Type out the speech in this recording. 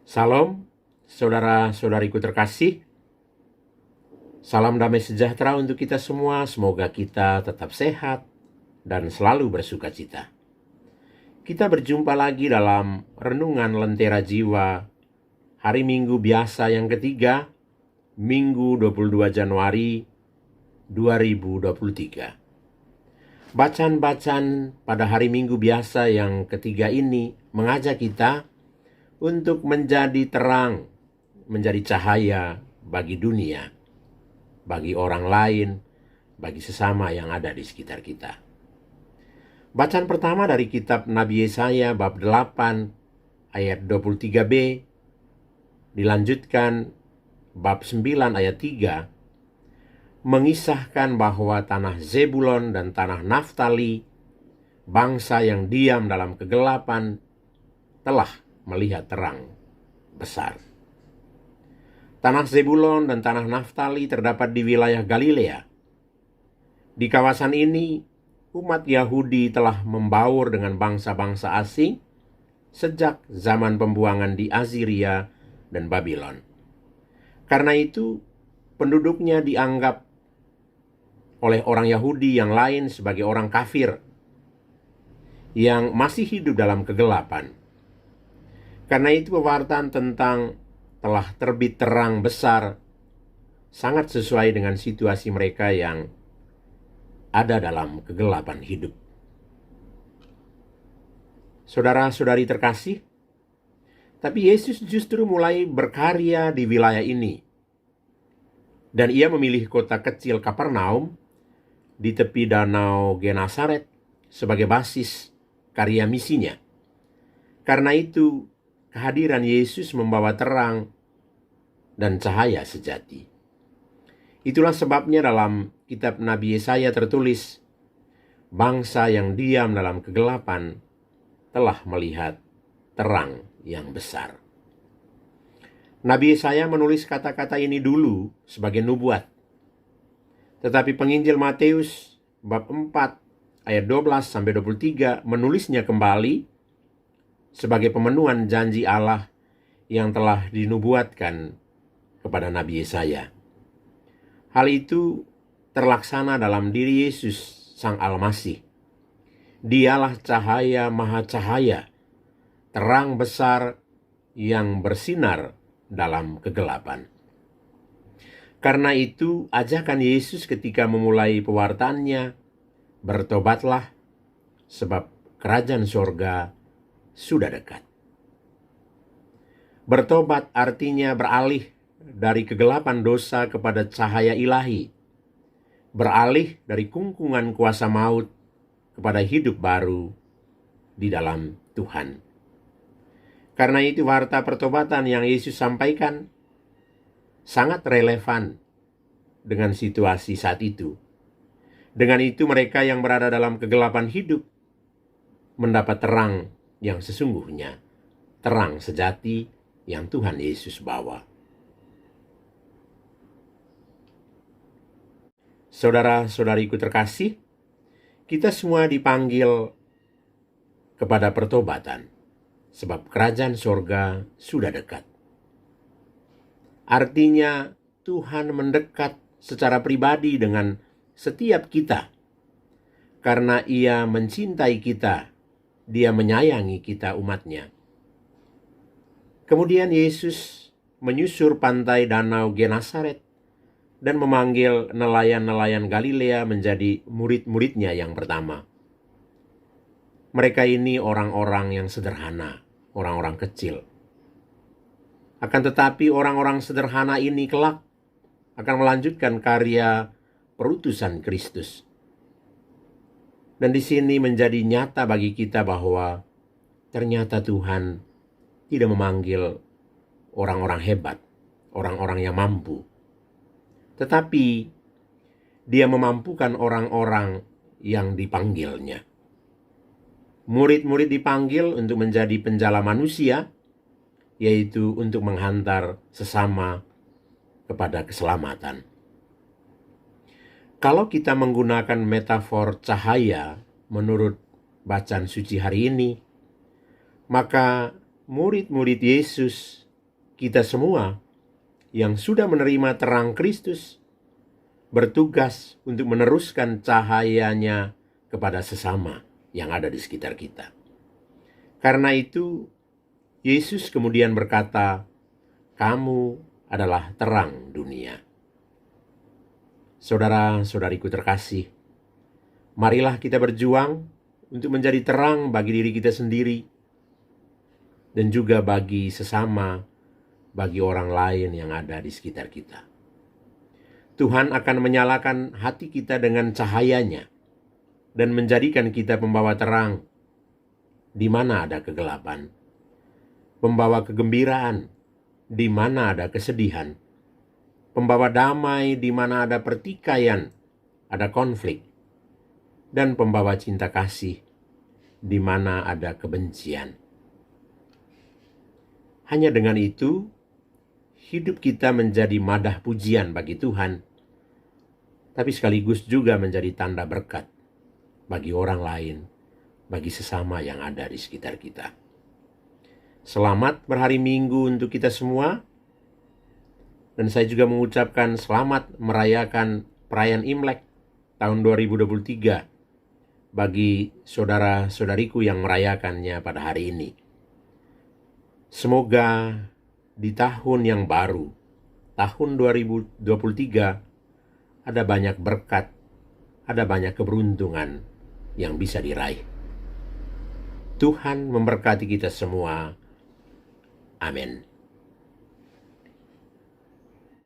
Salam, saudara-saudariku terkasih. Salam damai sejahtera untuk kita semua. Semoga kita tetap sehat dan selalu bersuka cita. Kita berjumpa lagi dalam Renungan Lentera Jiwa hari Minggu biasa yang ketiga, Minggu 22 Januari 2023. Bacaan-bacaan pada hari Minggu biasa yang ketiga ini mengajak kita untuk menjadi terang, menjadi cahaya bagi dunia, bagi orang lain, bagi sesama yang ada di sekitar kita. Bacaan pertama dari kitab Nabi Yesaya bab 8 ayat 23b, dilanjutkan bab 9 ayat 3, mengisahkan bahwa tanah Zebulon dan tanah Naftali, bangsa yang diam dalam kegelapan, telah melihat terang besar. Tanah Zebulon dan tanah Naftali terdapat di wilayah Galilea. Di kawasan ini, umat Yahudi telah membaur dengan bangsa-bangsa asing sejak zaman pembuangan di Asiria dan Babylon. Karena itu, penduduknya dianggap oleh orang Yahudi yang lain sebagai orang kafir yang masih hidup dalam kegelapan. Karena itu pewartaan tentang telah terbit terang besar sangat sesuai dengan situasi mereka yang ada dalam kegelapan hidup. Saudara-saudari terkasih, tapi Yesus justru mulai berkarya di wilayah ini. Dan ia memilih kota kecil Kapernaum di tepi danau Genesaret sebagai basis karya misinya. Karena itu, kehadiran Yesus membawa terang dan cahaya sejati. Itulah sebabnya dalam kitab Nabi Yesaya tertulis, bangsa yang diam dalam kegelapan telah melihat terang yang besar. Nabi Yesaya menulis kata-kata ini dulu sebagai nubuat. Tetapi penginjil Matius bab 4 ayat 12-23 menulisnya kembali sebagai pemenuhan janji Allah yang telah dinubuatkan kepada Nabi Yesaya. Hal itu terlaksana dalam diri Yesus Sang Almasih. Dialah cahaya maha cahaya, terang besar yang bersinar dalam kegelapan. Karena itu, ajakan Yesus ketika memulai pewartaannya, bertobatlah, sebab kerajaan surga sudah dekat. Bertobat artinya beralih dari kegelapan dosa kepada cahaya ilahi. Beralih dari kungkungan kuasa maut kepada hidup baru di dalam Tuhan. Karena itu warta pertobatan yang Yesus sampaikan sangat relevan dengan situasi saat itu. Dengan itu mereka yang berada dalam kegelapan hidup mendapat terang yang sesungguhnya, terang sejati yang Tuhan Yesus bawa. Saudara-saudariku terkasih, kita semua dipanggil kepada pertobatan, sebab kerajaan surga sudah dekat. Artinya Tuhan mendekat secara pribadi dengan setiap kita, karena Ia mencintai kita. Dia menyayangi kita umatnya. Kemudian Yesus menyusur pantai danau Genesaret dan memanggil nelayan-nelayan Galilea menjadi murid-muridnya yang pertama. Mereka ini orang-orang yang sederhana, orang-orang kecil. Akan tetapi orang-orang sederhana ini kelak akan melanjutkan karya perutusan Kristus. Dan di sini menjadi nyata bagi kita bahwa ternyata Tuhan tidak memanggil orang-orang hebat, orang-orang yang mampu. Tetapi Dia memampukan orang-orang yang dipanggilnya. Murid-murid dipanggil untuk menjadi penjala manusia, yaitu untuk menghantar sesama kepada keselamatan. Kalau kita menggunakan metafor cahaya menurut bacaan suci hari ini, maka murid-murid Yesus kita semua yang sudah menerima terang Kristus bertugas untuk meneruskan cahayanya kepada sesama yang ada di sekitar kita. Karena itu, Yesus kemudian berkata, "Kamu adalah terang dunia." Saudara-saudariku terkasih, marilah kita berjuang untuk menjadi terang bagi diri kita sendiri dan juga bagi sesama, bagi orang lain yang ada di sekitar kita. Tuhan akan menyalakan hati kita dengan cahayanya dan menjadikan kita pembawa terang di mana ada kegelapan, pembawa kegembiraan di mana ada kesedihan, pembawa damai di mana ada pertikaian, ada konflik, dan pembawa cinta kasih di mana ada kebencian. Hanya dengan itu, hidup kita menjadi madah pujian bagi Tuhan, tapi sekaligus juga menjadi tanda berkat bagi orang lain, bagi sesama yang ada di sekitar kita. Selamat berhari Minggu untuk kita semua, dan saya juga mengucapkan selamat merayakan perayaan Imlek tahun 2023 bagi saudara-saudariku yang merayakannya pada hari ini. Semoga di tahun yang baru, tahun 2023, ada banyak berkat, ada banyak keberuntungan yang bisa diraih. Tuhan memberkati kita semua. Amin.